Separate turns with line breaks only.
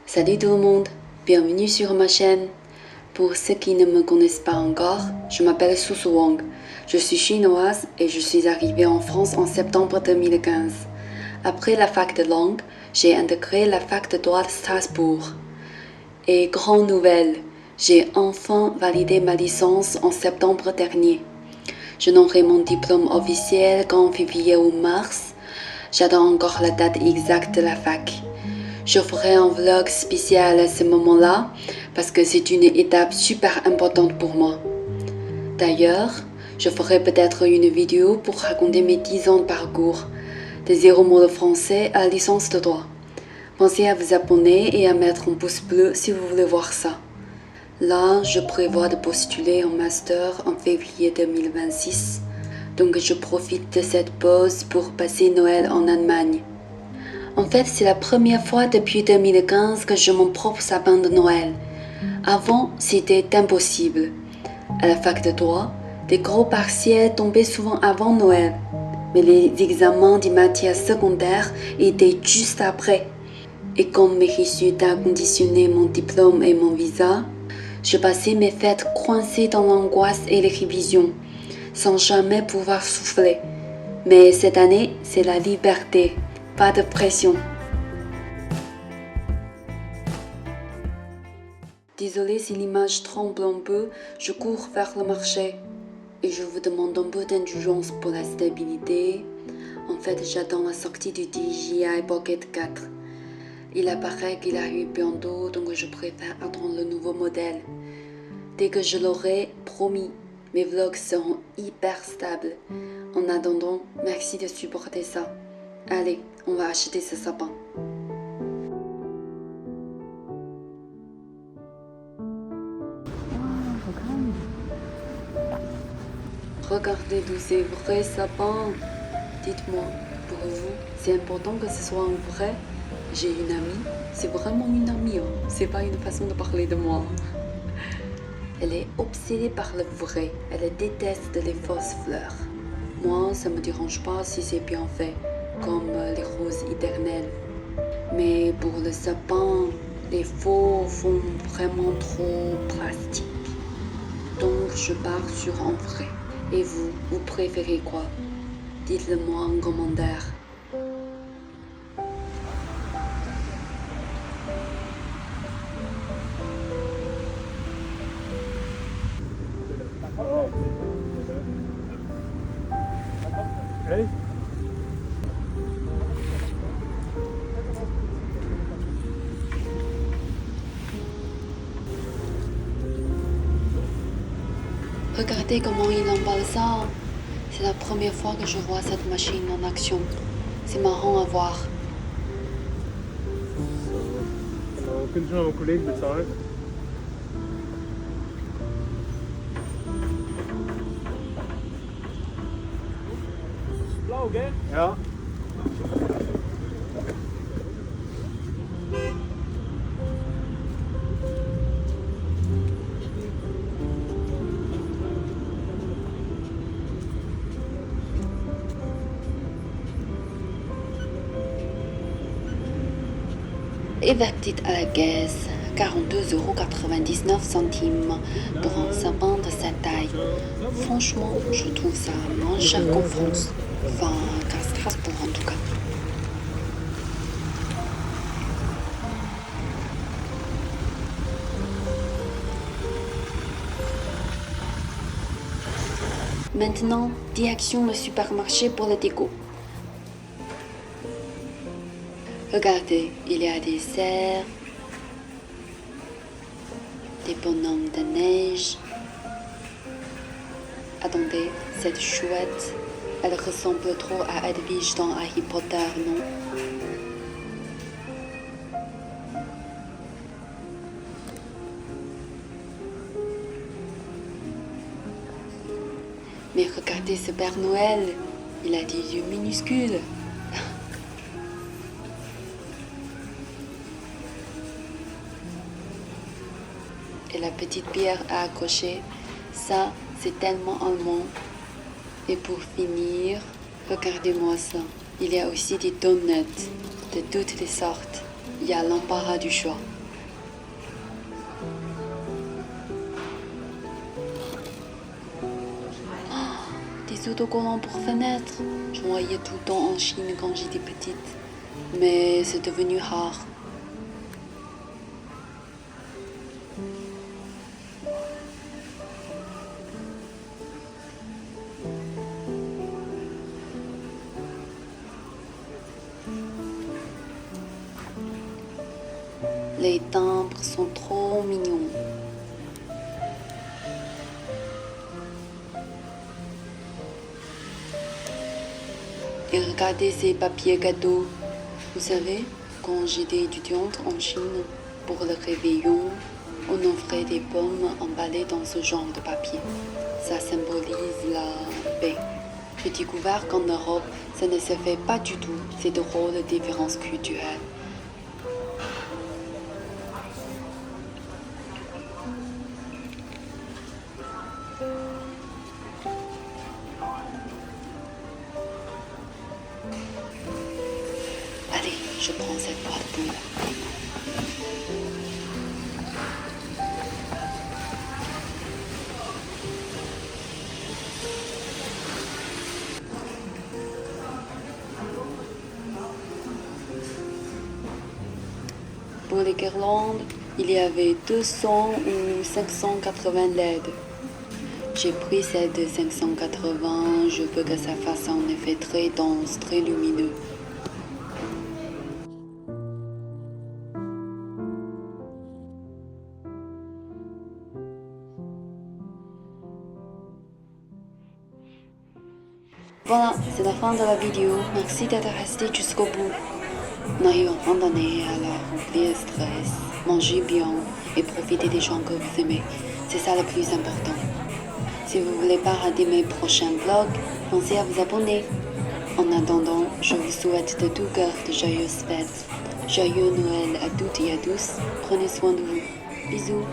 Salut tout le monde, bienvenue sur ma chaîne. Pour ceux qui ne me connaissent pas encore, je m'appelle Susu Wang. Je suis chinoise et je suis arrivée en France en septembre 2015. Après la fac de langue, j'ai intégré la fac de droit de Strasbourg. Et grande nouvelle, j'ai enfin validé ma licence en septembre dernier. Je n'aurai mon diplôme officiel qu'en février ou mars. J'attends encore la date exacte de la fac. Je ferai un vlog spécial à ce moment-là parce que c'est une étape super importante pour moi. D'ailleurs, je ferai peut-être une vidéo pour raconter mes 10 ans de parcours, de zéro mot de français à licence de droit. Pensez à vous abonner et à mettre un pouce bleu si vous voulez voir ça. Là, je prévois de postuler un master en février 2026, donc je profite de cette pause pour passer Noël en Allemagne. En fait, c'est la première fois depuis 2015 que j'ai mon propre sapin de Noël. Avant, c'était impossible. À la fac de droit, des gros partiels tombaient souvent avant Noël. Mais les examens des matières secondaires étaient juste après. Et comme mes résultats conditionnaient mon diplôme et mon visa, je passais mes fêtes coincées dans l'angoisse et les révisions, sans jamais pouvoir souffler. Mais cette année, c'est la liberté. Pas de pression. Désolée si l'image tremble un peu, je cours vers le marché. Et je vous demande un peu d'indulgence pour la stabilité. En fait, j'attends la sortie du DJI Pocket 4. Il apparaît qu'il arrive bientôt, donc je préfère attendre le nouveau modèle. Dès que je l'aurai, promis, mes vlogs seront hyper stables. En attendant, merci de supporter ça. Allez, on va acheter ce sapin. Regardez tous ces vrais sapins. Dites-moi, pour vous, c'est important que ce soit un vrai? J'ai une amie, c'est vraiment une amie, hein. C'est pas une façon de parler de moi. Elle est obsédée par le vrai, elle déteste les fausses fleurs. Moi, ça me dérange pas si c'est bien fait, comme les roses éternelles. Mais pour le sapin, les faux font vraiment trop plastique. Donc je pars sur un vrai. Et vous, vous préférez quoi? Dites-le moi en commentaire.
Ready?
Regardez comment il emballe ça. C'est la première fois que je vois cette machine en action. C'est marrant à voir.
Kunnen ze nog een collega betalen? Blauw, hè? Ja.
Évertite à la caisse, 42,99 € pour un sapin de cette taille. Franchement, je trouve ça moins cher qu'en France. Enfin, qu'à Strasbourg en tout cas. Maintenant, direction le supermarché pour le déco. Regardez, il y a des cerfs, des bonhommes de neige. Attendez, cette chouette, elle ressemble trop à Edwige dans Harry Potter, non? Mais regardez ce Père Noël, il a des yeux minuscules. Et la petite pierre à accrocher, ça, c'est tellement allemand. Et pour finir, regardez-moi ça. Il y a aussi des donuts de toutes les sortes. Il y a l'embarras du choix. des autocollants pour fenêtre. Je voyais tout le temps en Chine quand j'étais petite. Mais c'est devenu rare. Les timbres sont trop mignons. Et regardez ces papiers cadeaux. Vous savez, quand j'étais étudiante en Chine, pour le réveillon, on offrait des pommes emballées dans ce genre de papier. Ça symbolise la paix. J'ai découvert qu'en Europe, ça ne se fait pas du tout, ces drôles de différences culturelles. Allez, je prends cette boîte pour Pour les guirlandes, il y avait 200 ou 580 LED. J'ai pris celle de 580, je veux que ça fasse un effet très dense, très lumineux. Voilà, c'est la fin de la vidéo. Merci d'être resté jusqu'au bout. On arrive en fin d'année, alors oubliez le stress, mangez bien et profitez des gens que vous aimez. C'est ça le plus important. Si vous ne voulez pas rater mes prochains vlogs, pensez à vous abonner. En attendant, je vous souhaite de tout cœur de joyeuses fêtes. Joyeux Noël à toutes et à tous. Prenez soin de vous. Bisous.